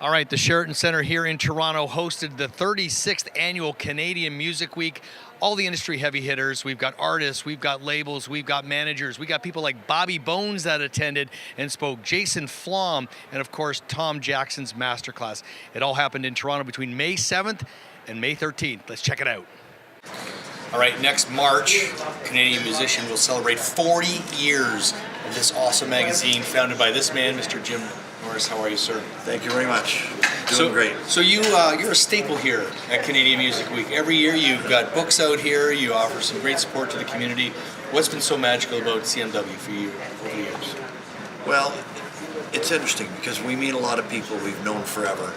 All right, the Sheraton Centre here in Toronto hosted the 36th annual Canadian Music Week. All the industry heavy hitters. We've got artists, we've got labels, we've got managers. We got people like Bobby Bones that attended and spoke, Jason Flom, and of course, Tom Jackson's masterclass. It all happened in Toronto between May 7th and May 13th. Let's check it out. All right, next March, Canadian Musician will celebrate 40 years of this awesome magazine founded by this man, Mr. Jim Norris. How are you, sir? Thank you very much. Doing great. So you're a staple here at Canadian Music Week. Every year you've got books out here. You offer some great support to the community. What's been so magical about CMW for you over the years? Well, it's interesting because we meet a lot of people we've known forever,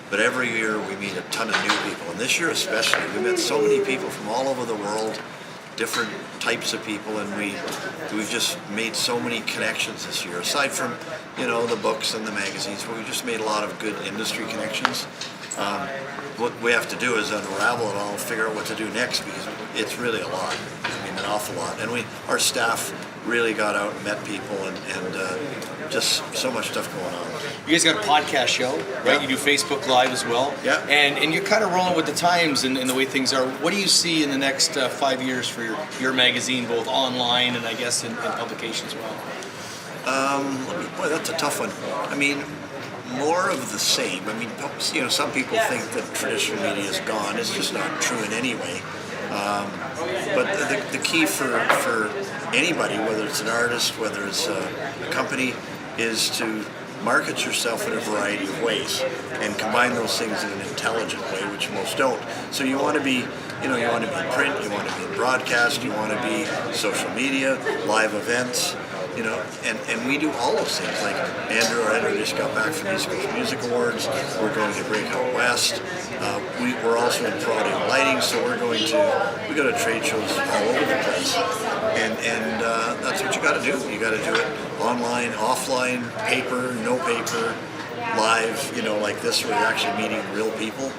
but every year we meet a ton of new people. And this year especially, we met so many people from all over the world, different types of people, and we've just made so many connections this year. Aside from, the books and the magazines, but we just made a lot of good industry connections. What we have to do is unravel it all and figure out what to do next, because it's really a lot. I mean, an awful lot. And our staff really got out and met people, and just so much stuff going on. You guys got a podcast show, right? Yeah. You do Facebook Live as well. Yeah. And you're kind of rolling with the times and the way things are. What do you see in the next 5 years for your magazine, both online and I guess in publication as well? Boy, that's a tough one. I mean, more of the same. I mean, some people think that traditional media is gone. It's just not true in any way. But the key for anybody, whether it's an artist, whether it's a company, is to market yourself in a variety of ways and combine those things in an intelligent way, which most don't. So you want to be, you want to be in print, you want to be in broadcast, you want to be social media, live events, and we do all those things. Like Andrew, our editor, just got back from East Coast Music Awards. We're going to Breakout West. We're also in Pro Audio Lighting, so we go to trade shows all over the place. And that's what you got to do. You got to do it online, offline, paper, no paper, live, like this, where you're actually meeting real people.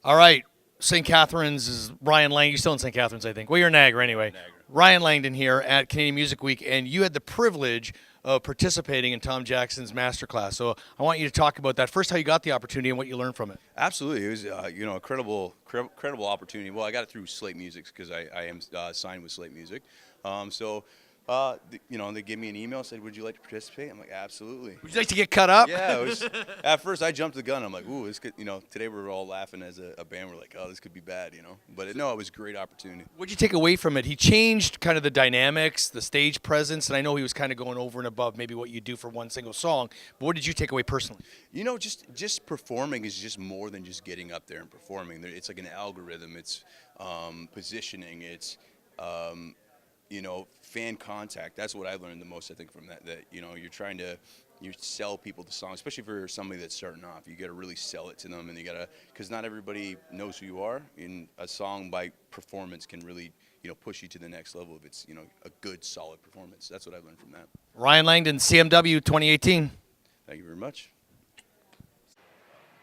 All right. St. Catharines is Ryan Langdon. You're still in St. Catharines, I think. Well, you're in Niagara anyway. Ryan Langdon here at Canadian Music Week, and you had the privilege of participating in Tom Jackson's masterclass. So I want you to talk about that. First, how you got the opportunity and what you learned from it. Absolutely. It was, a credible opportunity. Well, I got it through Slate Music because I am signed with Slate Music. They gave me an email, said, "Would you like to participate?" I'm like, "Absolutely." Would you like to get cut up? Yeah. At first, I jumped the gun. I'm like, "Ooh, this could." Today we're all laughing as a band. We're like, "Oh, this could be bad," But it was a great opportunity. What did you take away from it? He changed kind of the dynamics, the stage presence, and I know he was kind of going over and above maybe what you do for one single song. But what did you take away personally? Just performing is just more than just getting up there and performing. It's like an algorithm. It's positioning. It's fan contact. That's what I learned the most, I think, from that you're trying to sell people the song, especially for somebody that's starting off. You got to really sell it to them, and because not everybody knows who you are. In a song by performance can really push you to the next level if it's a good solid performance. That's what I learned from that. Ryan Langdon, CMW 2018. Thank you very much.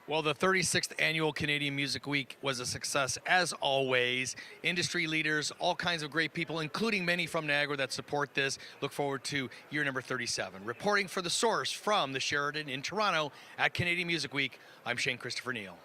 Well, the 36th annual Canadian Music Week was a success, as always. Industry leaders, all kinds of great people, including many from Niagara that support this. Look forward to year number 37. Reporting for The Source from the Sheraton in Toronto at Canadian Music Week, I'm Shane Christopher Neal.